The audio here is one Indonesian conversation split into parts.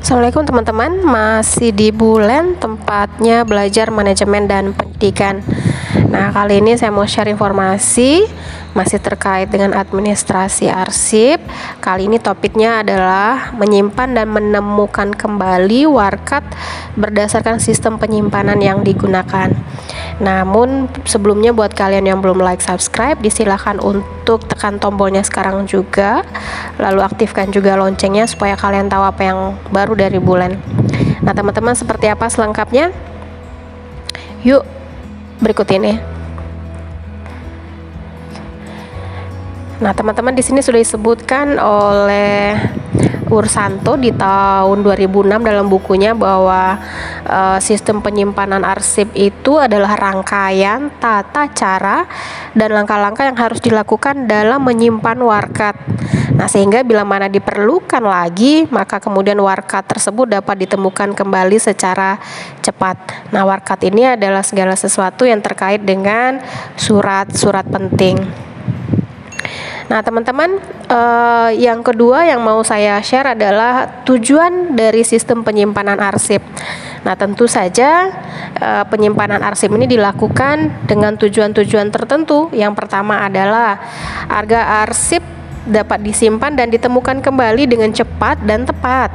Assalamualaikum teman-teman, masih di Bulen, tempatnya belajar manajemen dan pendidikan. Nah, kali ini saya mau share informasi masih terkait dengan administrasi arsip. Kali ini topiknya adalah menyimpan dan menemukan kembali warkat berdasarkan sistem penyimpanan yang digunakan. Namun sebelumnya buat kalian yang belum like, subscribe, disilakan untuk tekan tombolnya sekarang juga, lalu aktifkan juga loncengnya supaya kalian tahu apa yang baru dari Bulen. Nah teman-teman, seperti apa selengkapnya? Yuk berikut ini. Nah teman-teman, di sini sudah disebutkan oleh Ursanto di tahun 2006 dalam bukunya bahwa sistem penyimpanan arsip itu adalah rangkaian tata cara dan langkah-langkah yang harus dilakukan dalam menyimpan warkat. Nah, sehingga bila mana diperlukan lagi, maka kemudian warkat tersebut dapat ditemukan kembali secara cepat. Nah, warkat ini adalah segala sesuatu yang terkait dengan surat-surat penting. Nah teman-teman, yang kedua yang mau saya share adalah tujuan dari sistem penyimpanan arsip. Nah tentu saja penyimpanan arsip ini dilakukan dengan tujuan-tujuan tertentu. Yang pertama adalah agar arsip dapat disimpan dan ditemukan kembali dengan cepat dan tepat.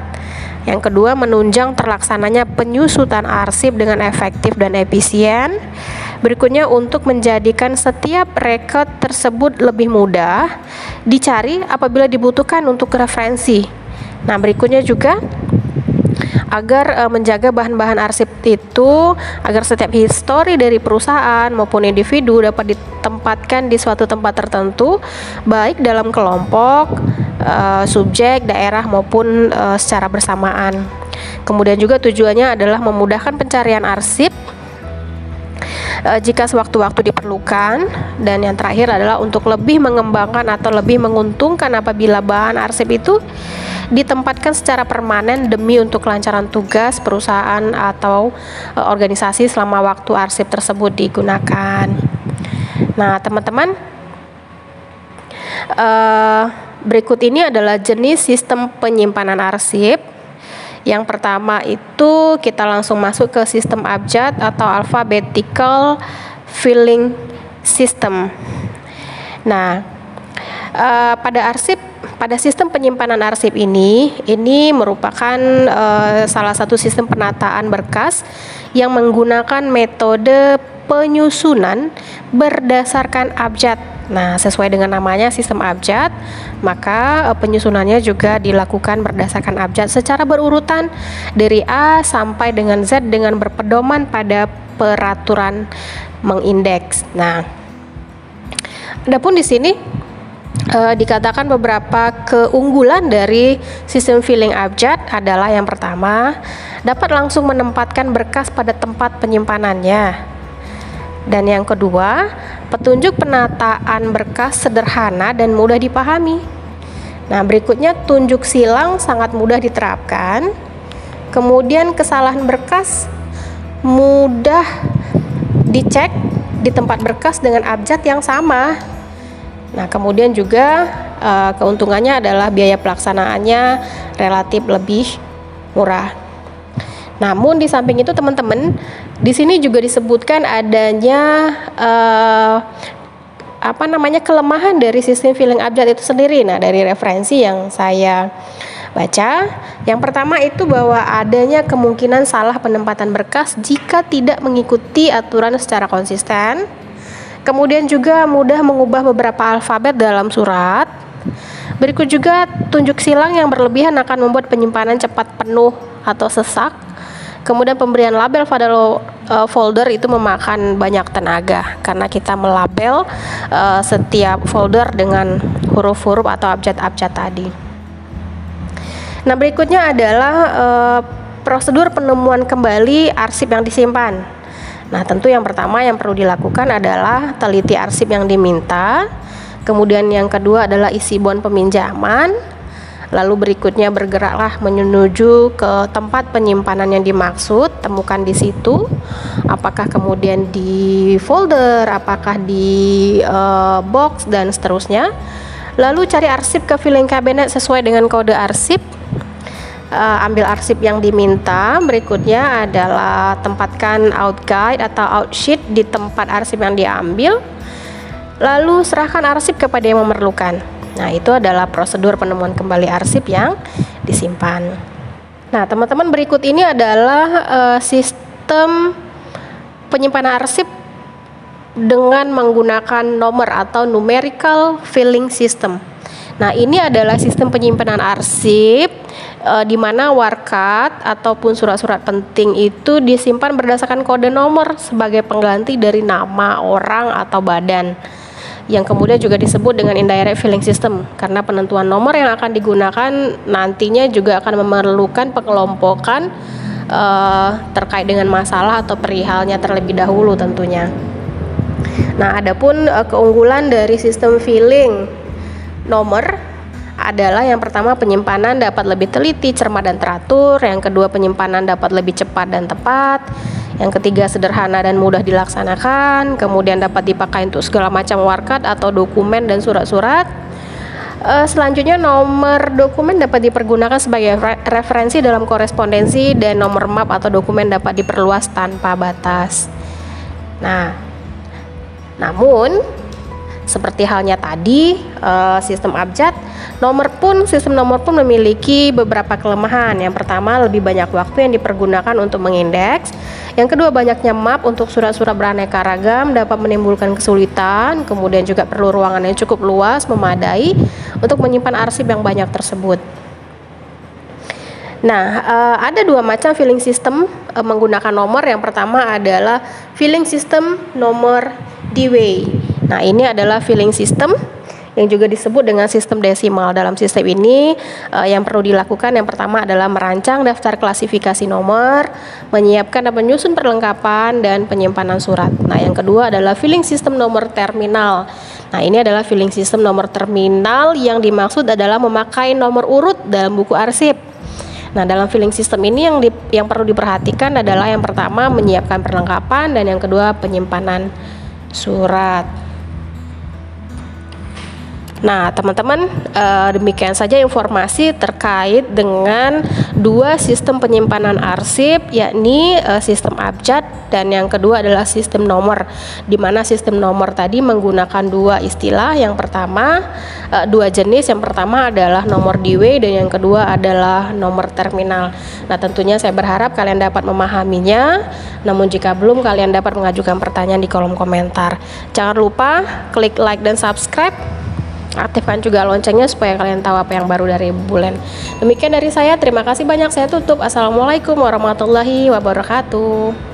Yang kedua, menunjang terlaksananya penyusutan arsip dengan efektif dan efisien. Berikutnya, untuk menjadikan setiap rekod tersebut lebih mudah dicari apabila dibutuhkan untuk referensi. Nah, berikutnya juga agar menjaga bahan-bahan arsip itu agar setiap histori dari perusahaan maupun individu dapat ditempatkan di suatu tempat tertentu, baik dalam kelompok, subjek, daerah maupun secara bersamaan. Kemudian juga tujuannya adalah memudahkan pencarian arsip jika sewaktu-waktu diperlukan, dan yang terakhir adalah untuk lebih mengembangkan atau lebih menguntungkan apabila bahan arsip itu ditempatkan secara permanen demi untuk kelancaran tugas perusahaan atau organisasi selama waktu arsip tersebut digunakan. Nah teman-teman, berikut ini adalah jenis sistem penyimpanan arsip. Yang pertama itu kita langsung masuk ke sistem abjad atau alphabetical filing system. Nah, pada sistem penyimpanan arsip ini merupakan salah satu sistem penataan berkas yang menggunakan metode penyusunan berdasarkan abjad. Nah, sesuai dengan namanya sistem abjad, maka penyusunannya juga dilakukan berdasarkan abjad secara berurutan dari A sampai dengan Z dengan berpedoman pada peraturan mengindeks. Nah, adapun di sini dikatakan beberapa keunggulan dari sistem filing abjad adalah yang pertama, dapat langsung menempatkan berkas pada tempat penyimpanannya. Dan yang kedua, petunjuk penataan berkas sederhana dan mudah dipahami. Nah, berikutnya tunjuk silang sangat mudah diterapkan. Kemudian kesalahan berkas mudah dicek di tempat berkas dengan abjad yang sama. Nah, kemudian juga keuntungannya adalah biaya pelaksanaannya relatif lebih murah. Namun di samping itu teman-teman, di sini juga disebutkan adanya kelemahan dari sistem filing abjad itu sendiri. Nah, dari referensi yang saya baca, yang pertama itu bahwa adanya kemungkinan salah penempatan berkas jika tidak mengikuti aturan secara konsisten. Kemudian juga mudah mengubah beberapa alfabet dalam surat. Berikut juga tunjuk silang yang berlebihan akan membuat penyimpanan cepat penuh atau sesak. Kemudian pemberian label pada folder itu memakan banyak tenaga karena kita melabel setiap folder dengan huruf-huruf atau abjad-abjad tadi. Nah, berikutnya adalah prosedur penemuan kembali arsip yang disimpan. Nah, tentu yang pertama yang perlu dilakukan adalah teliti arsip yang diminta. Kemudian yang kedua adalah isi bon peminjaman. Lalu berikutnya bergeraklah menuju ke tempat penyimpanan yang dimaksud, temukan di situ. Apakah kemudian di folder, apakah di box dan seterusnya. Lalu cari arsip ke filing cabinet sesuai dengan kode arsip. ambil arsip yang diminta. Berikutnya adalah tempatkan out guide atau out sheet di tempat arsip yang diambil, lalu serahkan arsip kepada yang memerlukan. Nah, itu adalah prosedur penemuan kembali arsip yang disimpan. Nah, teman-teman, berikut ini adalah sistem penyimpanan arsip dengan menggunakan nomor atau numerical filing system. Nah, ini adalah sistem penyimpanan arsip di mana warkat ataupun surat-surat penting itu disimpan berdasarkan kode nomor sebagai pengganti dari nama orang atau badan, yang kemudian juga disebut dengan indirect filing system karena penentuan nomor yang akan digunakan nantinya juga akan memerlukan pengelompokan terkait dengan masalah atau perihalnya terlebih dahulu tentunya. Nah, adapun keunggulan dari sistem filing nomor adalah yang pertama, penyimpanan dapat lebih teliti, cermat dan teratur. Yang kedua, penyimpanan dapat lebih cepat dan tepat. Yang ketiga, sederhana dan mudah dilaksanakan. Kemudian dapat dipakai untuk segala macam warkat atau dokumen dan surat-surat. Selanjutnya, nomor dokumen dapat dipergunakan sebagai referensi dalam korespondensi, dan nomor map atau dokumen dapat diperluas tanpa batas. Nah, namun seperti halnya tadi, sistem abjad, sistem nomor pun memiliki beberapa kelemahan. Yang pertama, lebih banyak waktu yang dipergunakan untuk mengindeks. Yang kedua, banyaknya map untuk surat-surat beraneka ragam dapat menimbulkan kesulitan. Kemudian juga perlu ruangan yang cukup luas, memadai untuk menyimpan arsip yang banyak tersebut. Nah, ada dua macam filing system menggunakan nomor. Yang pertama adalah filing system nomor Dewey. Nah, ini adalah filing system yang juga disebut dengan sistem desimal. Dalam sistem ini yang perlu dilakukan yang pertama adalah merancang daftar klasifikasi nomor, menyiapkan dan menyusun perlengkapan dan penyimpanan surat. Nah, yang kedua adalah filing system nomor terminal. Nah, ini adalah filing system nomor terminal yang dimaksud adalah memakai nomor urut dalam buku arsip. Nah, dalam filing system ini yang perlu diperhatikan adalah yang pertama menyiapkan perlengkapan dan yang kedua penyimpanan surat. Nah, teman-teman, demikian saja informasi terkait dengan dua sistem penyimpanan arsip, yakni sistem abjad dan yang kedua adalah sistem nomor, di mana sistem nomor tadi menggunakan dua istilah. Yang pertama, dua jenis. Yang pertama adalah nomor Dewey dan yang kedua adalah nomor terminal. Nah, tentunya saya berharap kalian dapat memahaminya. Namun jika belum, kalian dapat mengajukan pertanyaan di kolom komentar. Jangan lupa klik like dan subscribe. Aktifkan juga loncengnya supaya kalian tahu apa yang baru dari Bulen. Demikian dari saya, terima kasih banyak. Saya tutup. Assalamualaikum warahmatullahi wabarakatuh.